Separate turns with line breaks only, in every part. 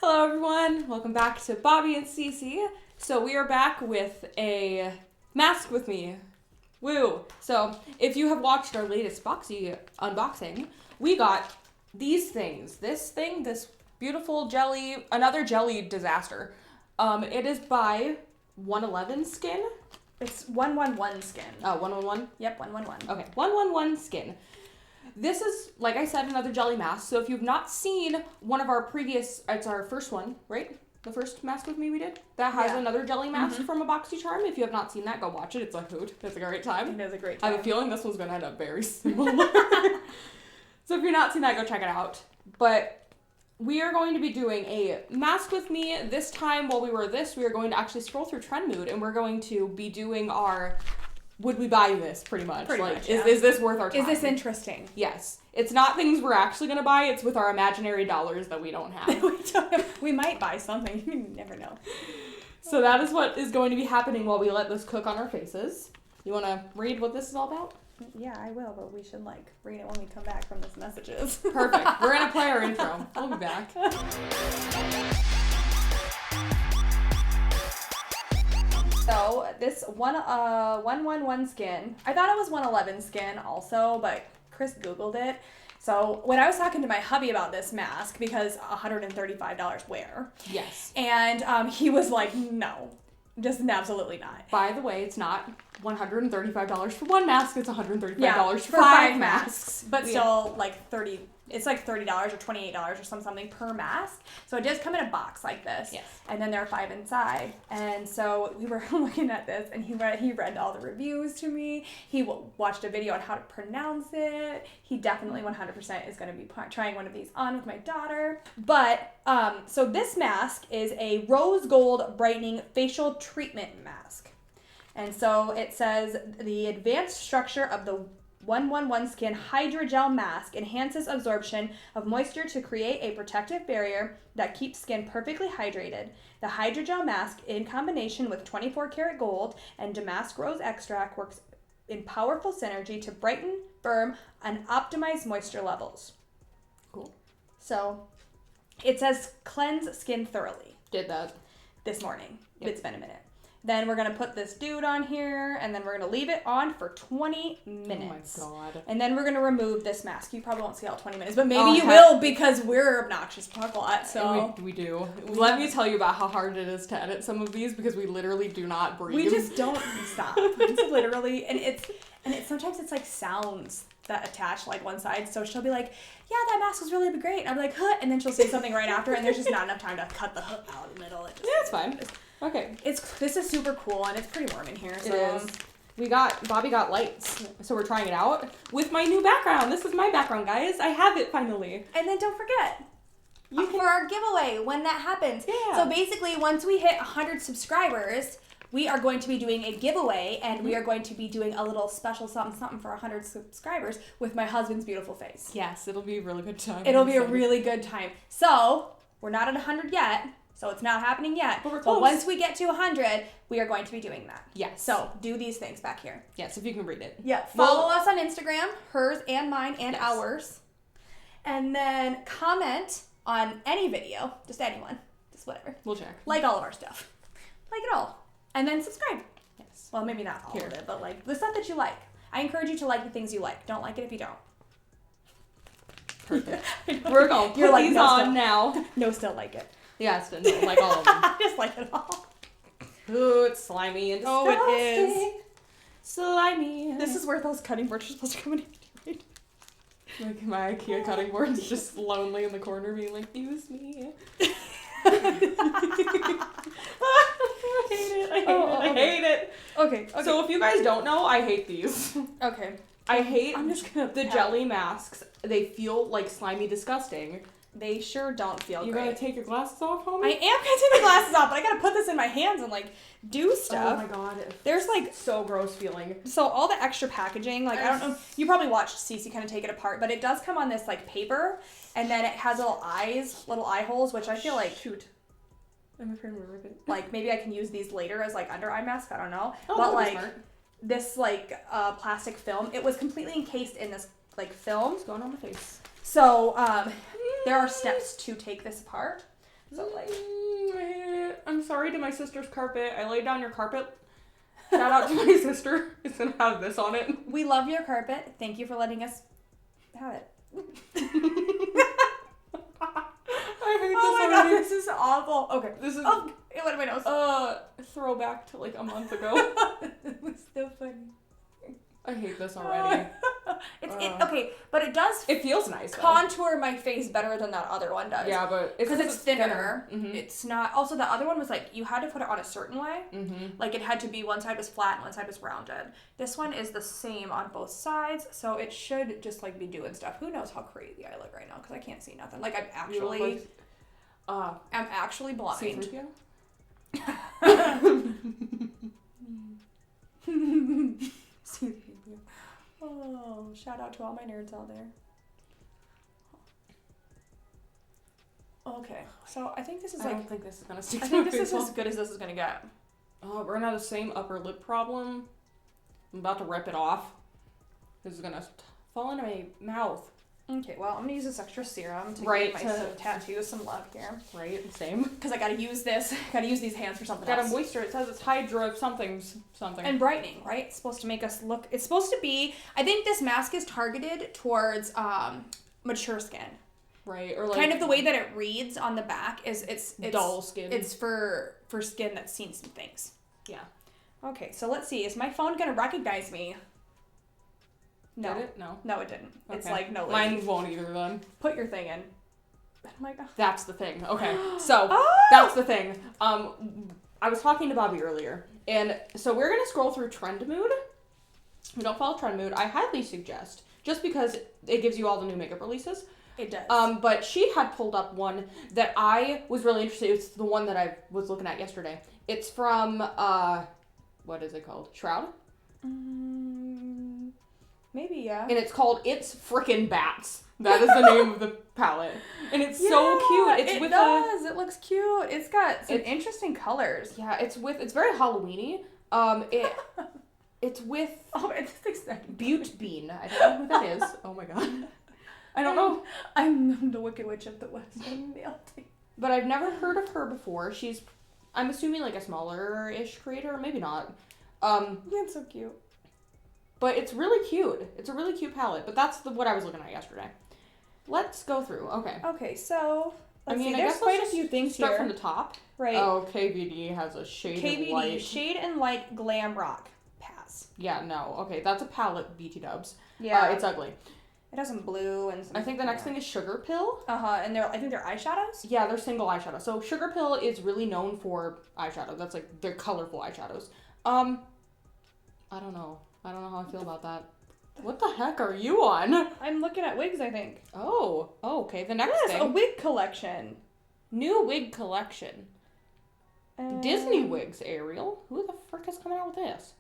Hello everyone, welcome back to Bobby and Cece. So we are back with a mask with me. Woo! So if you have watched our latest Boxy unboxing, we got these things. This beautiful jelly, another jelly disaster. It is by 111 Skin.
It's 111 Skin.
Oh, 111?
Yep, 111.
Okay, 111 Skin. This is, like I said, another jelly mask. So if you've not seen one of our previous, it's our first one, right? The first mask with me we did? That has another jelly mask from a BoxyCharm. If you have not seen that, go watch it. It's a hoot. It's a great time.
It is a great
I
time.
have a feeling this one's going to end up very similar. So if you're not seen that, go check it out. But we are going to be doing a mask with me. This time, while we are going to actually scroll through Trendmood, and we're going to be doing our... Would we buy this, pretty much?
Yeah.
Is this worth our time?
Is this interesting?
Yes. It's not things we're actually going to buy. It's with our imaginary dollars that we don't have.
We might buy something. You never know.
So that is what is going to be happening while we let this cook on our faces. You want to read what this is all about?
Yeah, I will, but we should, read it when we come back from this messages.
Perfect. We're going to play our intro. We'll be back.
So, this 111 Skin, I thought it was 111 Skin also, but Chris Googled it. So, when I was talking to my hubby about this mask, because $135 wear.
Yes.
And he was like, no, just absolutely not.
By the way, it's not $135 for one mask, it's $135 for
5
masks.
But still, it's like $30 or $28 or something per mask. So it does come in a box like this.
Yes.
And then there are 5 inside. And so we were looking at this, and he read all the reviews to me. He watched a video on how to pronounce it. He definitely 100% is going to be trying one of these on with my daughter. But, so this mask is a rose gold brightening facial treatment mask. And so it says the advanced structure of the 111 Skin Hydrogel Mask enhances absorption of moisture to create a protective barrier that keeps skin perfectly hydrated. The Hydrogel Mask, in combination with 24 karat gold and damask rose extract, works in powerful synergy to brighten, firm, and optimize moisture levels.
Cool.
So, it says cleanse skin thoroughly.
Did that.
This morning.
Yep.
It's been a minute. Then we're going to put this dude on here, and then we're going to leave it on for 20 minutes.
Oh my god.
And then we're going to remove this mask. You probably won't see all 20 minutes, but maybe you will, because we're obnoxious a lot, so...
We do. Let me tell you about how hard it is to edit some of these, because we literally do not breathe.
We just don't stop. It's literally... And it's sometimes it's like sounds that attach one side, so she'll be like, yeah, that mask was really great. And I'm like, huh, and then she'll say something right after, and there's just not enough time to cut the hook out in the middle.
Yeah, it's fine. Okay.
This is super cool, and it's pretty warm in here. So.
It is. Bobby got lights, so we're trying it out with my new background. This is my background, guys. I have it finally.
And then don't forget, for our giveaway when that happens.
Yeah.
So basically, once we hit 100 subscribers, we are going to be doing a giveaway, and we are going to be doing a little special something for 100 subscribers with my husband's beautiful face.
Yes, it'll be a really good time.
It'll be a really good time. So, we're not at 100 yet. So it's not happening yet.
But we're close.
But once we get to 100, we are going to be doing that.
Yes.
So do these things back here.
Yes, if you can read it.
Yeah. Follow us on Instagram, hers and mine and ours. And then comment on any video, just anyone, just whatever.
We'll check.
Like all of our stuff. Like it all. And then subscribe.
Yes.
Well, maybe not all of it, but the stuff that you like. I encourage you to like the things you like. Don't like it if you don't.
Perfect. We're going to put these on now.
No, still like it.
Yes, like all of them.
I just like it all.
Ooh, it's slimy and disgusting.
Oh, it is.
Slimy.
This is where those cutting boards are supposed to come in. Right?
Like my IKEA cutting board's just lonely in the corner being like, use me. I hate it.
Okay.
So if you guys don't know, I hate these.
Okay.
I hate
I'm just gonna
the jelly masks. They feel like slimy disgusting.
They sure don't feel
You
great.
gotta take your glasses off, homie?
I am gonna take my glasses off, but I gotta put this in my hands and do stuff.
Oh my god.
There's
so gross feeling.
so all the extra packaging, I don't know, you probably watched Cece kind of take it apart, but it does come on this paper, and then it has little eye holes, which I feel like
Shoot. I'm afraid we're ripping.
maybe I can use these later as under eye masks, I don't know.
Oh,
but
smart.
this plastic film, it was completely encased in this film.
What's going on my face?
So there are steps to take this apart. So
sorry to my sister's carpet. I laid down your carpet. Shout out to my sister. It's gonna have this on it.
We love your carpet. Thank you for letting us have it.
I hate
Oh
this
my
already.
god, this is awful. Okay.
This is
Oh, it went in my nose.
throwback to like a month ago.
It was so funny.
I hate this already.
Okay, but it does
It feels nice though.
contour my face better than that other one does.
Yeah, but
because it's thinner.
Mm-hmm.
It's not. Also, the other one was like you had to put it on a certain way.
Mm-hmm.
Like it had to be one side was flat and one side was rounded. This one is the same on both sides, so it should just like be doing stuff. Who knows how crazy I look right now because I can't see nothing. Like I'm actually blind. Oh, shout out to all my nerds out there. Okay, so I think this is
I
like.
don't think this is gonna stick
I
to my
think this
face
is as good as this is gonna get.
Oh, we're gonna have the same upper lip problem. I'm about to rip it off. This is gonna fall into my mouth.
Okay, well, I'm gonna use this extra serum to
Right,
give my tattoos some love here.
Right, same.
Because I gotta use this. Gotta use these hands for something
Got
else.
a moisture. It says it's hydra something.
And brightening, right? It's supposed to make us look. It's supposed to be. I think this mask is targeted towards mature skin.
Right, or like
Kind of the way that it reads on the back is it's
dull skin.
It's for skin that's seen some things.
Yeah.
Okay, so let's see. Is my phone gonna recognize me? No.
Did it? No.
No, it didn't.
Okay.
It's like no.
Mine won't either then.
Put your thing in. Oh my god.
That's the thing. Okay, so
Oh!
that's the thing. I was talking to Bobby earlier, and so we're gonna scroll through Trendmood. We don't follow Trendmood. I highly suggest, just because it gives you all the new makeup releases.
It does.
But she had pulled up one that I was really interested in. It's the one that I was looking at yesterday. It's from, what is it called? Shroud?
Maybe, yeah.
And it's called It's Frickin' Bats. That is the name of the palette. And it's so cute. It's with
It looks cute. It's got some interesting colors.
Yeah, it's very Halloween-y. It's with
Oh, it's exciting.
Butte Bean. I don't know who that is. Oh my god. I don't know.
I'm the Wicked Witch of the West. I'm melting.
But I've never heard of her before. I'm assuming like a smaller-ish creator, maybe not.
Yeah, it's so cute.
But it's really cute. It's a really cute palette. But that's what I was looking at yesterday. Let's go through. Okay.
Okay, so
I
there's quite a few things
start
here.
from the top.
Right.
Oh, KVD has a shade of light.
Shade and Light Glam Rock Pass.
Yeah, no. Okay, that's a palette, BT dubs.
Yeah.
It's ugly.
It has some blue and some...
I think the next thing is Sugar Pill.
And I think they're eyeshadows?
Yeah, they're single eyeshadow. So Sugar Pill is really known for eyeshadow. That's like their colorful eyeshadows. I don't know. I don't know how I feel about that. What the heck are you on?
I'm looking at wigs, I think.
Oh, okay. The next
Yes,
thing.
a wig collection.
New wig collection. Disney wigs, Ariel. Who the frick is coming out with this?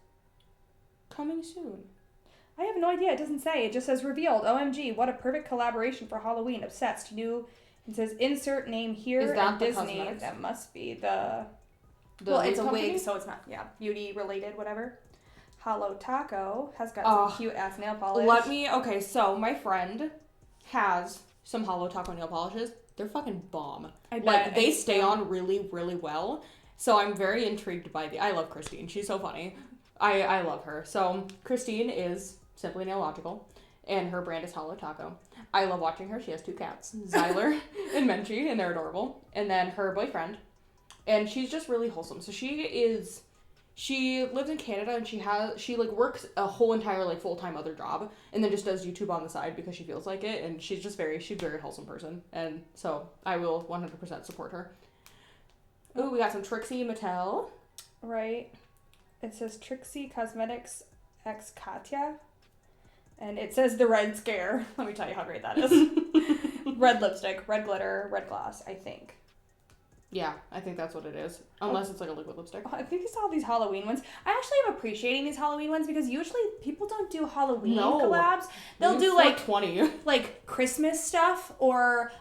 Coming soon.
I have no idea. It doesn't say. It just says revealed. OMG, what a perfect collaboration for Halloween. Obsessed. New. It says insert name here.
Is that the
Disney?
cosmetics?
That must be the
The
it's a
company?
wig, so it's not beauty related, whatever. Hollow Taco has got some cute ass nail polish.
Okay, so my friend has some Hollow Taco nail polishes. They're fucking bomb.
I bet.
Like, they stay on really, really well. So I'm very intrigued by I love Christine. She's so funny. I love her. So Christine is Simply Nailogical, and her brand is Hollow Taco. I love watching her. She has 2 cats, Zyler and Menchie, and they're adorable. And then her boyfriend, and she's just really wholesome. So she lives in Canada, and she like works a whole entire like full-time other job, and then just does YouTube on the side because she feels like it, and she's a very wholesome person, and so I will 100% support her. Ooh, we got some Trixie Mattel.
Right. It says Trixie Cosmetics X Katya. And it says the Red Scare. Let me tell you how great that is. Red lipstick, red glitter, red gloss, I think.
Yeah, I think that's what it is. Unless it's like a liquid lipstick.
I think it's all these Halloween ones. I actually am appreciating these Halloween ones because usually people don't do Halloween collabs. They'll do like
20.
like Christmas stuff or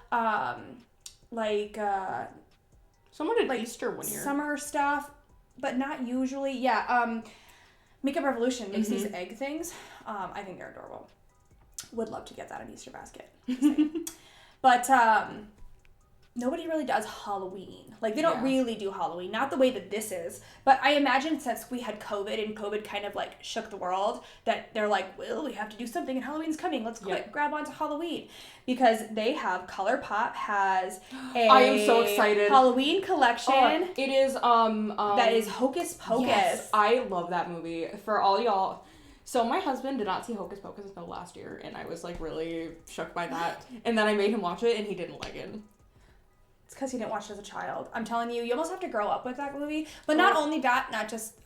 Someone did
like
Easter one year.
summer stuff, but not usually. Yeah, Makeup Revolution makes these egg things. I think they're adorable. Would love to get that an Easter basket. But nobody really does Halloween. Like, they don't
Yeah.
really do Halloween. Not the way that this is. But I imagine since we had COVID and COVID kind of, like, shook the world, that they're like, well, we have to do something and Halloween's coming. Let's grab onto Halloween. Because they have, ColourPop has a
I am so excited.
Halloween collection.
It is,
that is Hocus Pocus.
Yes, I love that movie. For all y'all... So my husband did not see Hocus Pocus until last year, and I was, like, really shook by that. And then I made him watch it, and he didn't like it.
It's because he didn't watch it as a child. I'm telling you, you almost have to grow up with that movie. But not only that, not just,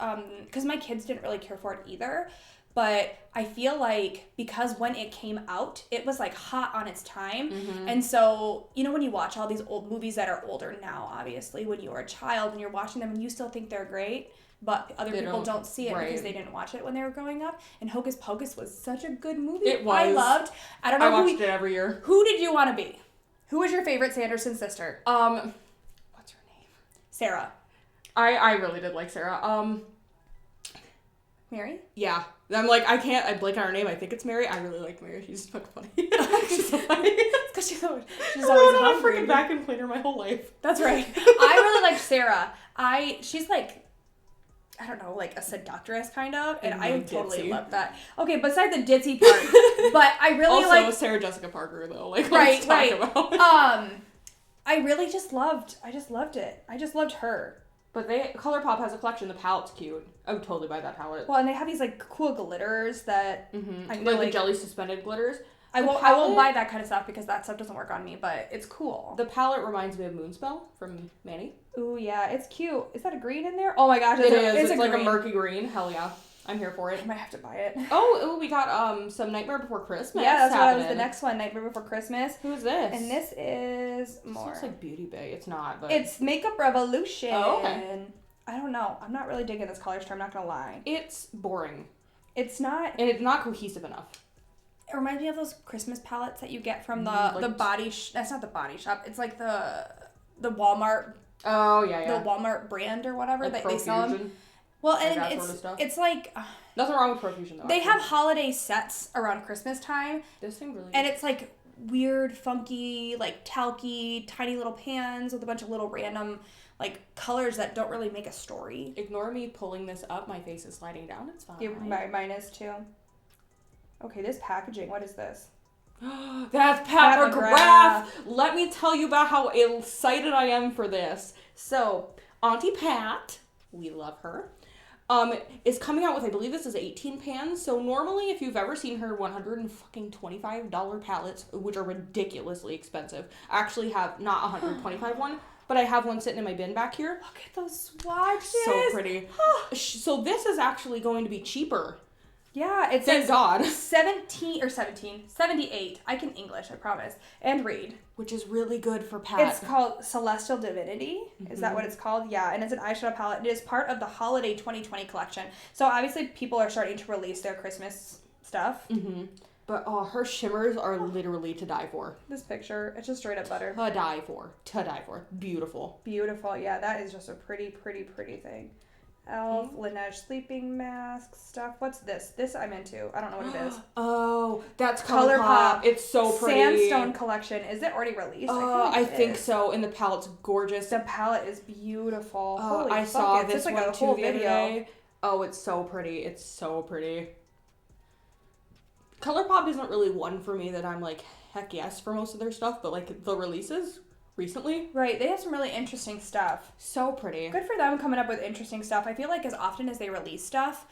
because my kids didn't really care for it either. But I feel like because when it came out, it was, like, hot on its time.
Mm-hmm.
And so, you know, when you watch all these old movies that are older now, obviously, when you were a child and you're watching them and you still think they're great, but other people don't see it because they didn't watch it when they were growing up. And Hocus Pocus was such a good movie.
It was.
I loved. I don't know.
I watched it every year.
Who did you want to be? Who was your favorite Sanderson sister?
What's her name?
Sarah.
I really did like Sarah.
Mary?
Yeah. I'm like, I blank on her name. I think it's Mary. I really like Mary. She's fucking funny. She's so funny.
Because she's always
I've
hungry.
freaking vacuum cleaner my whole life.
That's right. I really like Sarah. She's like, I don't know, like a seductress kind of, and I totally
ditzy.
love that. Okay, besides the ditzy part, but I really
also,
like
Sarah Jessica Parker though. Like,
right.
let's talk about.
I really just loved it. I just loved her.
But ColourPop has a collection. The palette's cute. I would totally buy that palette.
Well, and they have these like cool glitters that
like the jelly suspended glitters.
I won't buy that kind of stuff because that stuff doesn't work on me, but it's cool.
The palette reminds me of Moonspell from Manny.
Ooh, yeah, it's cute. Is that a green in there? Oh my gosh,
It is. It's like
green.
a murky green. Hell yeah. I'm here for it.
I might have to buy it.
Oh, we got some Nightmare Before Christmas.
Yeah, that's
happening.
what was the next one, Nightmare Before Christmas.
Who's this?
And this is more.
It looks like Beauty Bay. It's not, but
It's Makeup Revolution.
Oh, okay.
I don't know. I'm not really digging this color scheme, I'm not gonna lie.
It's boring.
It's not.
And it's not cohesive enough.
It reminds me of those Christmas palettes that you get from the Body. That's not the Body Shop. It's like the Walmart.
Oh yeah.
The Walmart brand or whatever
like
they sell them. Well, and
that
it's
sort of stuff.
it's like
nothing wrong with Profusion though.
They have holiday sets around Christmas time.
This thing really.
And it's like weird, funky, like talky, tiny little pans with a bunch of little random like colors that don't really make a story.
Ignore me pulling this up. My face is sliding down. It's fine.
Yeah, mine is too. Okay, this packaging. What is this?
That's Pat McGrath. Let me tell you about how excited I am for this. So, Auntie Pat, we love her, is coming out with, I believe this is 18 pans. So normally, if you've ever seen her $125 palettes, which are ridiculously expensive, I actually have not a $125 one, but I have one sitting in my bin back here.
Look at those swatches.
So pretty. So this is actually going to be cheaper.
Yeah, it
Thank
says
God.
78. I can English, I promise, and read.
Which is really good for Pat.
It's called Celestial Divinity. Is that what it's called? Yeah, and it's an eyeshadow palette. It is part of the Holiday 2020 collection. So obviously people are starting to release their Christmas stuff.
Mm-hmm. But her shimmers are literally to die for.
This picture, it's just straight up butter.
To die for. Beautiful.
Beautiful. Yeah, that is just a pretty, pretty, pretty thing. Elf, Laneige sleeping mask stuff. What's this? This I'm into. I don't know what it is.
Oh, that's ColourPop. It's so pretty.
Sandstone collection. Is it already released?
I think so. And the palette's gorgeous.
The palette is beautiful. Holy
I
fuck,
saw
it's
this
like
one
a
too
whole
the other
video.
day. Oh, it's so pretty. It's so pretty. ColourPop isn't really one for me that I'm like, heck yes for most of their stuff, but like the releases recently.
Right, they have some really interesting stuff.
So pretty.
Good for them coming up with interesting stuff. I feel like as often as they release stuff,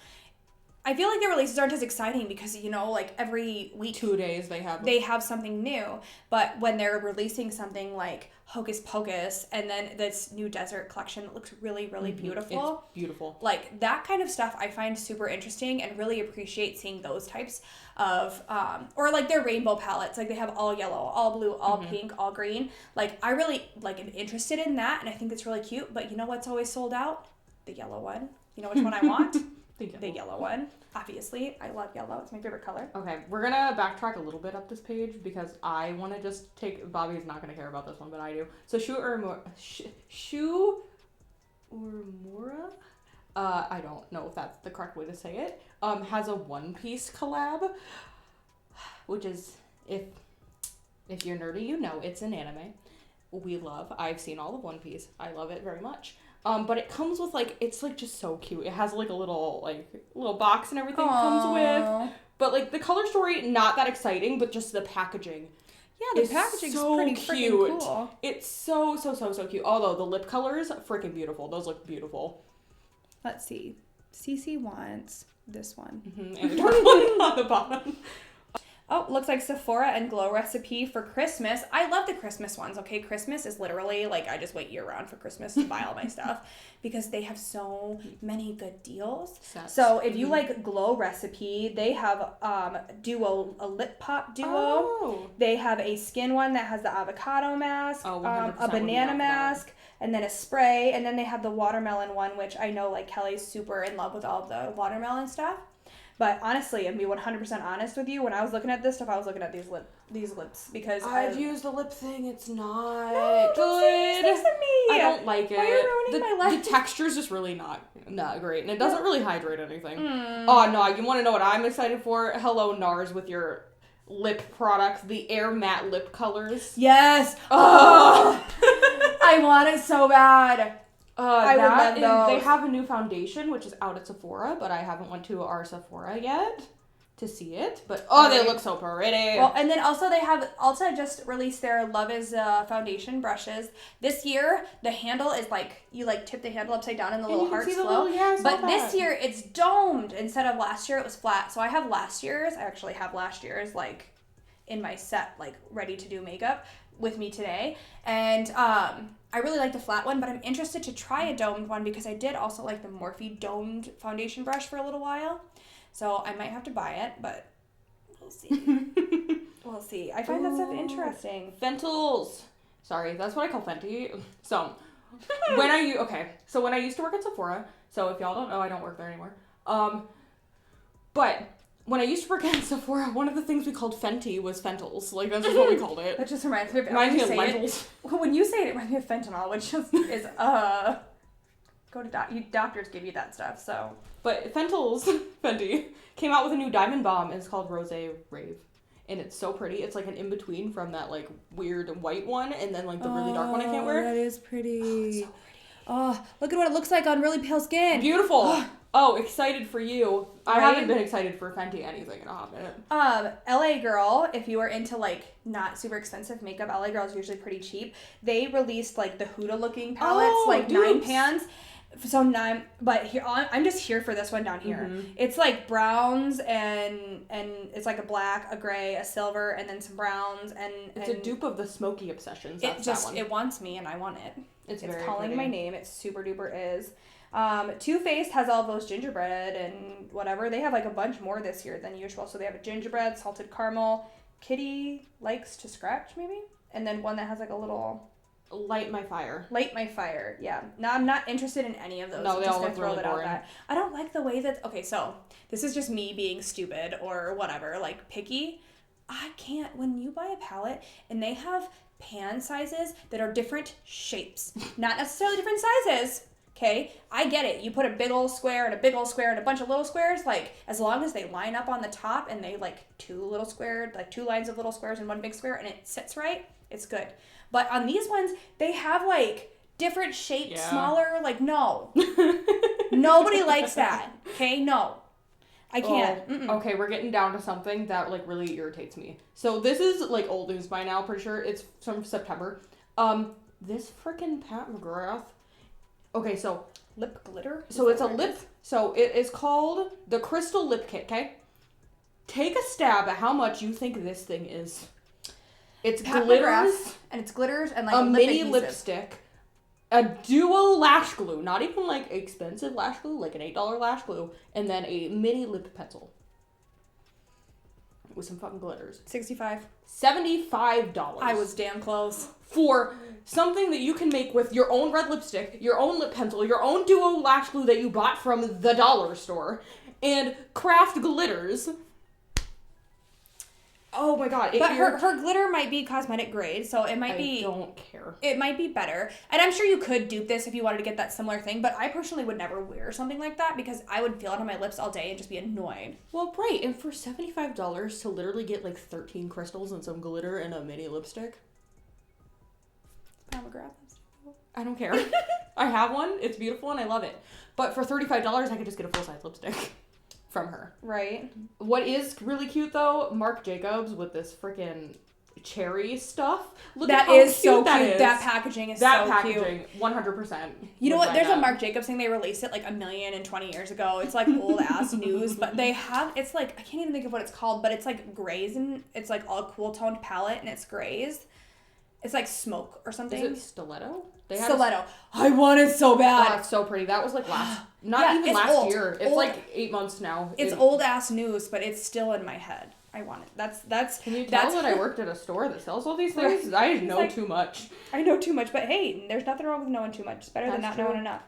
I feel like their releases aren't as exciting because, you know, like every week
2 days they have
something new. But when they're releasing something like Hocus Pocus and then this new desert collection that looks really, really beautiful.
It's beautiful.
Like that kind of stuff I find super interesting and really appreciate seeing those types of, or like their rainbow palettes. Like they have all yellow, all blue, all pink, all green. Like I really like am interested in that and I think it's really cute. But you know what's always sold out? The yellow one. You know which one I want? The yellow one. Obviously, I love yellow. It's my favorite color.
Okay, we're gonna backtrack a little bit up this page because I want to just take. Bobby's not gonna care about this one, but I do. So Shu Uemura, I don't know if that's the correct way to say it. Has a One Piece collab, which is if you're nerdy, you know it's an anime we love. I've seen all of One Piece. I love it very much. But it comes with like, it's like just so cute. It has like a little box and everything it comes with. But like the color story, not that exciting, but just the packaging.
Yeah, the packaging's so pretty cute. Cool.
It's so cute. Although the lip colors, freaking beautiful. Those look beautiful.
Let's see. Cece wants this one.
Mm-hmm. And the dark one on the bottom.
Oh, looks like Sephora and Glow recipe for Christmas. I love the Christmas ones, okay? Christmas is literally, like, I just wait year-round for Christmas to buy all my stuff because they have so many good deals. So if you like Glow recipe, they have a lip pop duo.
Oh.
They have a skin one that has the avocado mask, a banana mask, and then a spray. And then they have the watermelon one, which I know, like, Kelly's super in love with all of the watermelon stuff. But honestly, and be 100% honest with you, when I was looking at this stuff, I was looking at these lips because
I've used the lip thing. It's not good.
Don't say me.
I don't like it.
Why are you ruining my life?
The texture's just really not great, and it doesn't really hydrate anything. Oh no! You want to know what I'm excited for? Hello NARS with your lip products, the Air Matte lip colors.
Yes. Oh, I want it so bad.
I would love those. They have a new foundation, which is out at Sephora, but I haven't went to our Sephora yet to see it. But they look so pretty.
Well, and then also they have Ulta just released their Love Is foundation brushes. This year, the handle is like, you like tip the handle upside down and the little hearts flow. But this year, it's domed instead of last year, it was flat. So I have last year's. I actually have last year's like in my set, like ready to do makeup with me today. And I really like the flat one, but I'm interested to try a domed one because I did also like the Morphe domed foundation brush for a little while. So I might have to buy it, but we'll see. We'll see. I find that stuff interesting.
Fentils. Sorry, that's what I call Fenty. So when I used to work at Sephora, so if y'all don't know, I don't work there anymore. But when I used to work at Sephora, one of the things we called Fenty was Fentils. Like, that's just what we called it.
That just reminds me of
lentils.
When you say it, it reminds me of fentanyl, which just is, go to doctors give you that stuff, so.
But Fenty, came out with a new diamond bomb, and it's called Rose Rave. And it's so pretty. It's like an in-between from that, like, weird white one, and then, like, the really dark one I can't wear.
That is pretty. Oh, look at what it looks like on really pale skin.
Beautiful. Oh, excited for you. I haven't been excited for Fenty anything in a hot minute.
LA Girl, if you are into like not super expensive makeup, LA Girl is usually pretty cheap. They released like the Huda looking palettes, 9 pans. So 9, but here I'm just here for this one down here. Mm-hmm. It's like browns and it's like a black, a gray, a silver, and then some browns and
it's a dupe of the Smoky Obsessions.
It wants me and I want it. It's calling pretty. My name. It's super duper is. Too Faced has all those gingerbread and whatever. They have like a bunch more this year than usual. So they have a gingerbread, salted caramel, Kitty likes to scratch maybe, and then one that has like a little
Light My Fire.
Yeah. No, I'm not interested in any of those.
No, they all look really boring.
I don't like the way that. Okay, so this is just me being stupid or whatever, like picky. I can't. When you buy a palette and they have pan sizes that are different shapes, not necessarily different sizes. Okay, I get it. You put a big old square and a big old square and a bunch of little squares, like, as long as they line up on the top and they, like, 2 little squares, like 2 lines of little squares and 1 big square and it sits right, it's good. But on these ones, they have, like, different shapes, smaller, like, no. Nobody likes that, okay? No. I can't.
Okay, we're getting down to something that, like, really irritates me. So this is, like, old news by now, pretty sure. It's from September. This frickin' Pat McGrath. Okay, so
lip glitter?
So it's a lip. So it is called the Crystal Lip Kit, okay? Take a stab at how much you think this thing is. It's
Pat
glitters.
McGrath, and it's glitters and like
a mini
adhesive.
lipstick. A duo lash glue. Not even like expensive lash glue, like an $8 lash glue. And then a mini lip pencil. With some fucking glitters.
$65.
$75.
I was damn close.
For something that you can make with your own red lipstick, your own lip pencil, your own duo lash glue that you bought from the dollar store, and craft glitters. Oh my god.
But her glitter might be cosmetic grade, so it might be...
I don't care.
It might be better. And I'm sure you could dupe this if you wanted to get that similar thing, but I personally would never wear something like that because I would feel it on my lips all day and just be annoyed.
Well, right. And for $75 to literally get like 13 crystals and some glitter and a mini lipstick.
Mama grab them.
I don't care. I have one. It's beautiful and I love it. But for $35, I could just get a full-size lipstick from her.
Right.
What is really cute, though, Marc Jacobs with this freaking cherry stuff. Look at
That
how
is so
that
cute.
is.
That packaging is
That
so
packaging,
cute.
100%.
You know what? There's
that.
a Marc Jacobs thing. They released it like 1,020 years ago. It's like old ass news, but they have, it's like, I can't even think of what it's called, but it's like grays and it's like all cool toned palette and it's grays. It's like smoke or something.
Is it Stiletto?
Stiletto. I want it so bad.
Oh, it's so pretty. That was like last,
Yeah,
even
it's
last
old.
year. It's
Old.
like 8 months now.
It's old ass news, but it's still in my head. I want it. That's.
Can you tell that I worked at a store that sells all these things? I know
like,
too much.
I know too much, but hey, there's nothing wrong with knowing too much. It's better than not knowing enough.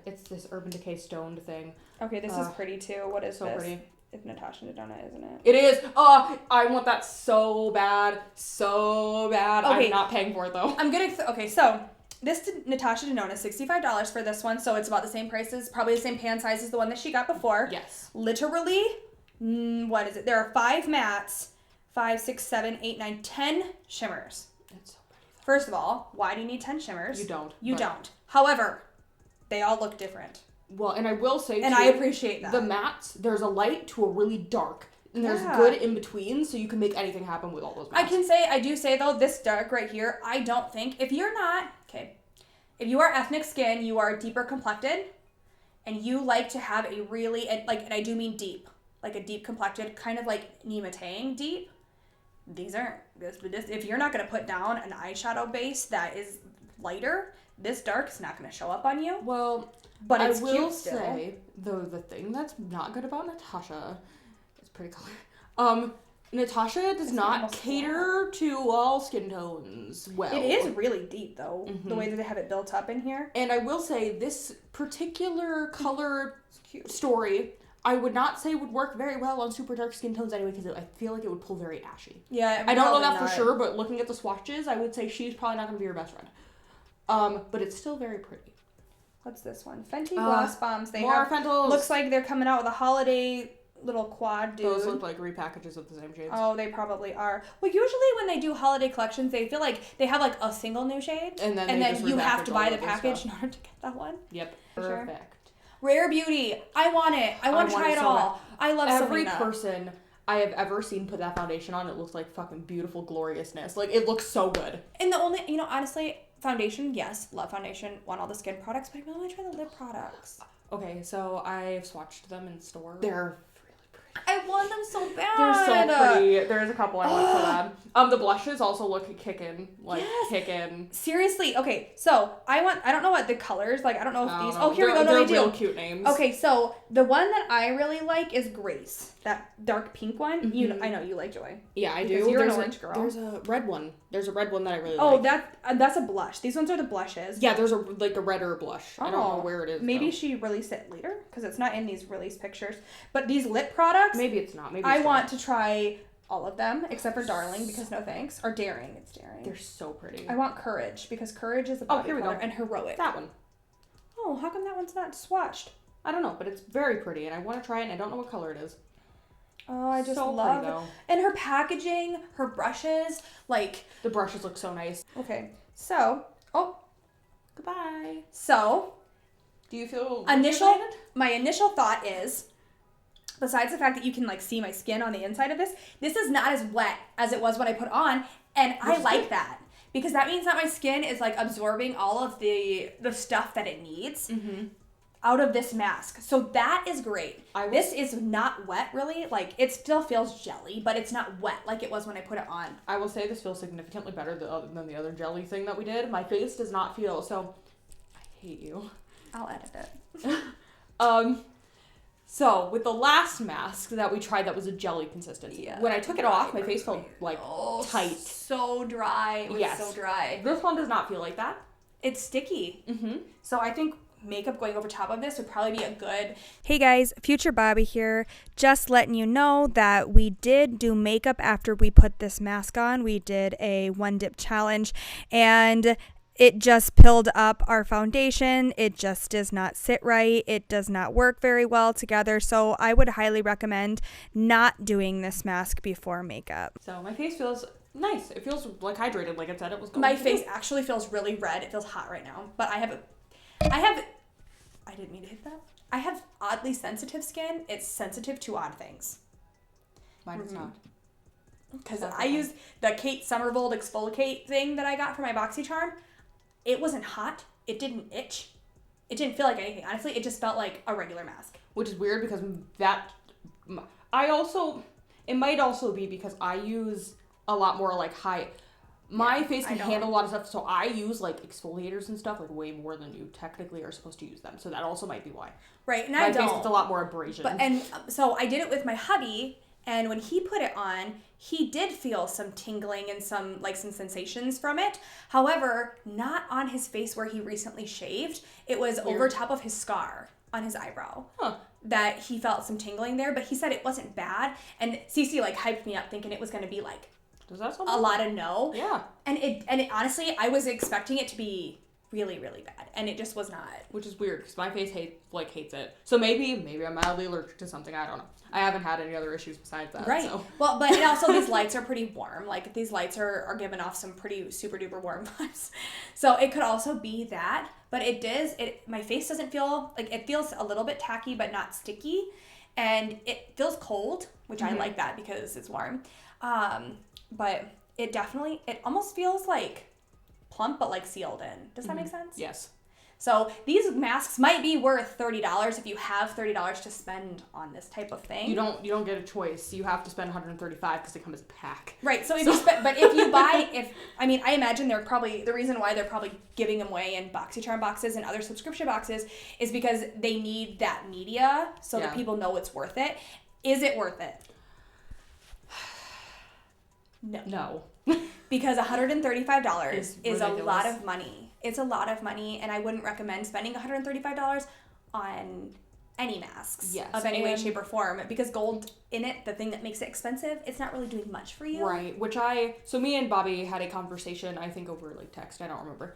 It's this Urban Decay stoned thing.
Okay, this is pretty too. What is
so
this?
Pretty.
It's Natasha Denona, isn't it?
It is. I want that so bad. So bad.
Okay.
I'm not paying for it though.
I'm getting okay. So this Natasha Denona, $65 for this one, so it's about the same price as probably the same pan size as the one that she got before.
Yes.
Literally, what is it? There are 5 mattes, 5, 6, 7, 8, 9, 10 shimmers.
It's so pretty.
First of all, why do you need 10 shimmers?
You don't.
You don't. However, they all look different.
Well, and I will say
and
too,
I appreciate that.
The mattes, there's a light to a really dark. And there's
Yeah.
good in between, so you can make anything happen with all those mattes.
I do say though, this dark right here, I don't think, if you are ethnic skin, you are deeper complected, and you like to have a really, and I do mean deep, like a deep complected, kind of like Nima Tang deep, these aren't, if you're not going to put down an eyeshadow base that is lighter, this dark is not going to show up on you.
Well,
but it's
I will
cute still.
say, though, the thing that's not good about Natasha, it's pretty color. Natasha does not cater to all skin tones well.
It is really deep though, the way that they have it built up in here.
And I will say, this particular color story, I would not say would work very well on super dark skin tones anyway, because I feel like it would pull very ashy.
Yeah,
I don't know that for sure, but looking at the swatches, I would say she's probably not going to be your best friend. But it's still very pretty.
What's this one? Fenty Gloss Bombs. They
more
have,
Fentils.
Looks like they're coming out with a holiday little quad dude.
Those look like repackages of the same shades.
Oh, they probably are. Well, usually when they do holiday collections, they feel like they have like a single new shade. And then you have to buy the package in order to get that one.
Yep.
Perfect.
Sure.
Rare Beauty. I want it. I want to try it all. I love
every
Selena.
person I have ever seen put that foundation on. It looks like fucking beautiful gloriousness. Like, it looks so good.
And the only, honestly, foundation, yes, love foundation, want all the skin products, but I really want to try the lip products.
Okay, so I've swatched them in store. They're really pretty.
I want them so bad.
They're so pretty. There's a couple I want so bad. The blushes also look kickin'. Kickin'.
Seriously, okay, so I don't know what the colors, I don't know if these,
know.
here we go, no,
they're
they do.
real cute names.
Okay, so the one that I really like is Grace, that dark pink one. I know you like Joy.
Yeah, I do.
Because you're
there's
an orange girl.
There's a red one. There's a red one that I really like.
Oh, that's a blush. These ones are the blushes.
Yeah, there's a redder blush. I don't know where it is.
Maybe she released it later, because it's not in these release pictures. But these lip products,
maybe it's not. Maybe
I want to try all of them, except for Darling, because no thanks. Or Daring, it's Daring.
They're so pretty.
I want Courage, because Courage is a body
here we
color,
go.
and Heroic.
That one.
Oh, how come that one's not swatched?
I don't know, but it's very pretty, and I want to try it, and I don't know what color it is.
Oh, I just
so
love
pretty, though.
And her packaging, her brushes,
the brushes look so nice.
Okay, so,
Goodbye.
So,
do you feel
my initial thought is, besides the fact that you can see my skin on the inside of this is not as wet as it was when I put on, and I like that. Because that means that my skin is absorbing all of the stuff that it needs out of this mask. So that is great. This is not wet really. It still feels jelly, but it's not wet like it was when I put it on.
I will say this feels significantly better than the other jelly thing that we did. My face does not feel, so I hate you.
I'll edit it.
So with the last mask that we tried that was a jelly consistency, when I took it off, my face felt tight.
So dry. It was so dry.
This one does not feel like that.
It's sticky.
Mm-hmm.
So I think makeup going over top of this would probably be a good... Hey guys, Future Bobby here. Just letting you know that we did do makeup after we put this mask on. We did a one dip challenge, and it just pilled up our foundation. It just does not sit right. It does not work very well together. So I would highly recommend not doing this mask before makeup.
So my face feels nice. It feels like hydrated, like I said it was going
My
to
face
do.
actually feels really red. It feels hot right now. But I didn't mean to hit that. I have oddly sensitive skin. It's sensitive to odd things.
Mine is not.
Because I used the Kate Somerville Exfoliate thing that I got for my BoxyCharm. It wasn't hot. It didn't itch. It didn't feel like anything. Honestly, it just felt like a regular mask.
Which is weird because it might also be because I use a lot more like my face can handle a lot of stuff, so I use like exfoliators and stuff like way more than you technically are supposed to use them. So that also might be why.
Right, and
my
I don't.
face gets a lot more abrasion.
So I did it with my hubby, and when he put it on, he did feel some tingling and some sensations from it. However, not on his face where he recently shaved. It was over top of his scar on his eyebrow. That he felt some tingling there, but he said it wasn't bad. And Cece hyped me up thinking it was going to be
does that sound
a lot of no.
Yeah.
And it honestly, I was expecting it to be really, really bad, and it just was not.
Which is weird because my face hates it. So maybe I'm mildly allergic to something. I don't know. I haven't had any other issues besides that.
Right.
So.
Well, but also these lights are pretty warm. Like these lights are giving off some pretty super duper warm vibes. So it could also be that, but my face doesn't feel it feels a little bit tacky but not sticky, and it feels cold, which I like that because it's warm. But it almost feels plump but sealed in. Does that make sense?
Yes.
So these masks might be worth $30 if you have $30 to spend on this type of thing.
You don't get a choice. You have to spend $135 because they come as a pack.
Right. So if you buy, I imagine they're probably, the reason why they're probably giving them away in BoxyCharm boxes and other subscription boxes is because they need that media so that people know it's worth it. Is it worth it?
No.
Because $135 is a
ridiculous.
lot of money. It's a lot of money, and I wouldn't recommend spending $135 on any masks of any way, shape, or form, because gold in it, the thing that makes it expensive, it's not really doing much for you.
Right. So me and Bobby had a conversation, I think over text, I don't remember.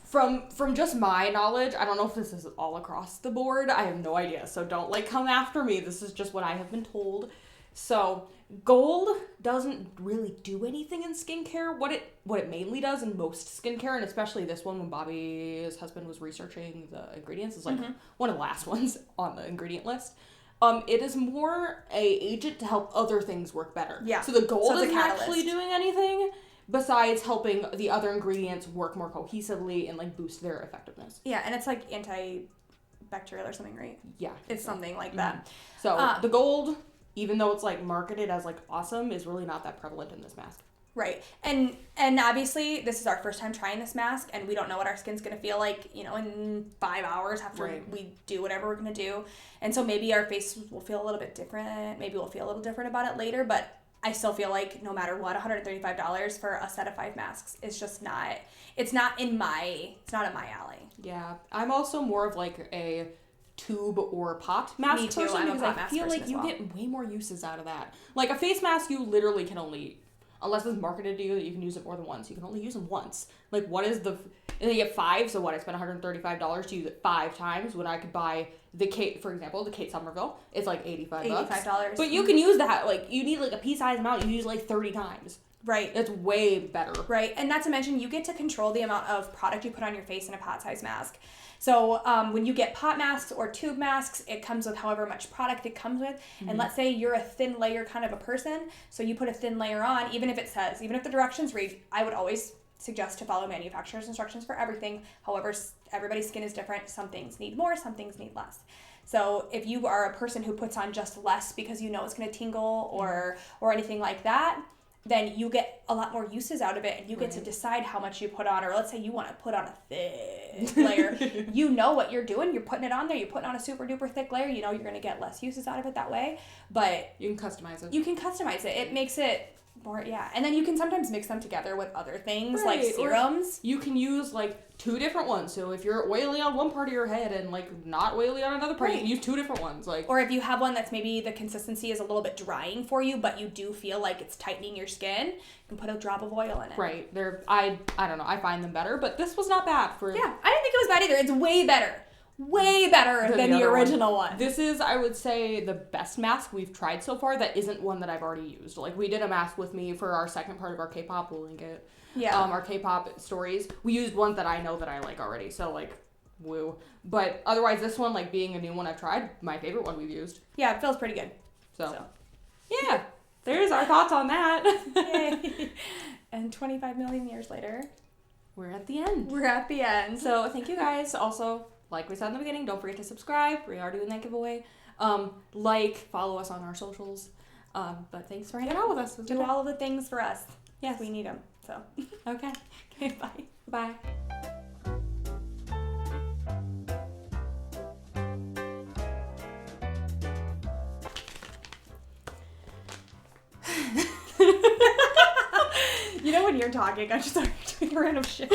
From just my knowledge, I don't know if this is all across the board. I have no idea. So don't come after me. This is just what I have been told. So gold doesn't really do anything in skincare. What it mainly does in most skincare, and especially this one when Bobby's husband was researching the ingredients, is one of the last ones on the ingredient list. It is more a agent to help other things work better.
Yeah.
So the gold
isn't
actually doing anything besides helping the other ingredients work more cohesively and boost their effectiveness.
Yeah, and it's antibacterial or something, right?
Yeah.
It's something like that.
So the gold, even though it's marketed as awesome, is really not that prevalent in this mask.
Right. And obviously this is our first time trying this mask, and we don't know what our skin's going to feel like, in 5 hours after we do whatever we're going to do. And so maybe our face will feel a little bit different. Maybe we'll feel a little different about it later, but I still feel no matter what, $135 for a set of 5 masks is just not, it's not in my alley.
Yeah. I'm also more of a tube or pot mask person.
Me too. I'm a
because
pot
I
mask
feel
person as
you
well.
get way more uses out of that. A face mask, you literally can only, unless it's marketed to you that you can use it more than once, you can only use them once. What is and then you get 5, so I spent $135 to use it 5 times when I could buy the Kate Somerville. It's $85. But you can use that, you need a pea-sized amount, you use 30 times.
Right.
It's way better.
Right. And not to mention, you get to control the amount of product you put on your face in a pot-sized mask. So when you get pot masks or tube masks, it comes with however much product it comes with. And let's say you're a thin layer kind of a person, so you put a thin layer on, even if the directions read, I would always suggest to follow manufacturer's instructions for everything. However, everybody's skin is different. Some things need more, some things need less. So if you are a person who puts on just less because you know it's going to tingle or anything like that, then you get a lot more uses out of it, and you get to decide how much you put on. Or let's say you want to put on a thick layer. You know what you're doing. You're putting it on there. You're putting on a super duper thick layer. You know you're going to get less uses out of it that way. But
you can customize it.
It makes it more, and then you can sometimes mix them together with other things like serums.
Or you can use 2 different ones. So if you're oily on one part of your head and not oily on another part, you can use 2 different ones.
Or if you have one that's maybe the consistency is a little bit drying for you, but you do feel like it's tightening your skin, you can put a drop of oil in it.
Right. I don't know. I find them better, but this was not bad for.
Yeah, I didn't think it was bad either. It's way better. way better than the
other
original one.
This is, I would say, the best mask we've tried so far that isn't one that I've already used. Like, we did a mask with me for our second part of our K-pop, we'll link it.
Yeah.
Our K-pop stories. We used one that I know that I like already, so, like, woo. But otherwise, this one, like, being a new one I've tried, my favorite one we've used.
Yeah, it feels pretty good.
So. Yeah, there's our thoughts on that.
Yay. And 25 million years later,
we're at the end.
we're at the end.
So thank you guys. Also, like we said in the beginning, don't forget to subscribe. We are doing that giveaway. Follow us on our socials. But thanks for hanging out with us.
Do all of the things for us.
Yes.
We need them. So.
Okay.
Okay, bye.
Bye.
You know when you're talking, I just start doing random shit.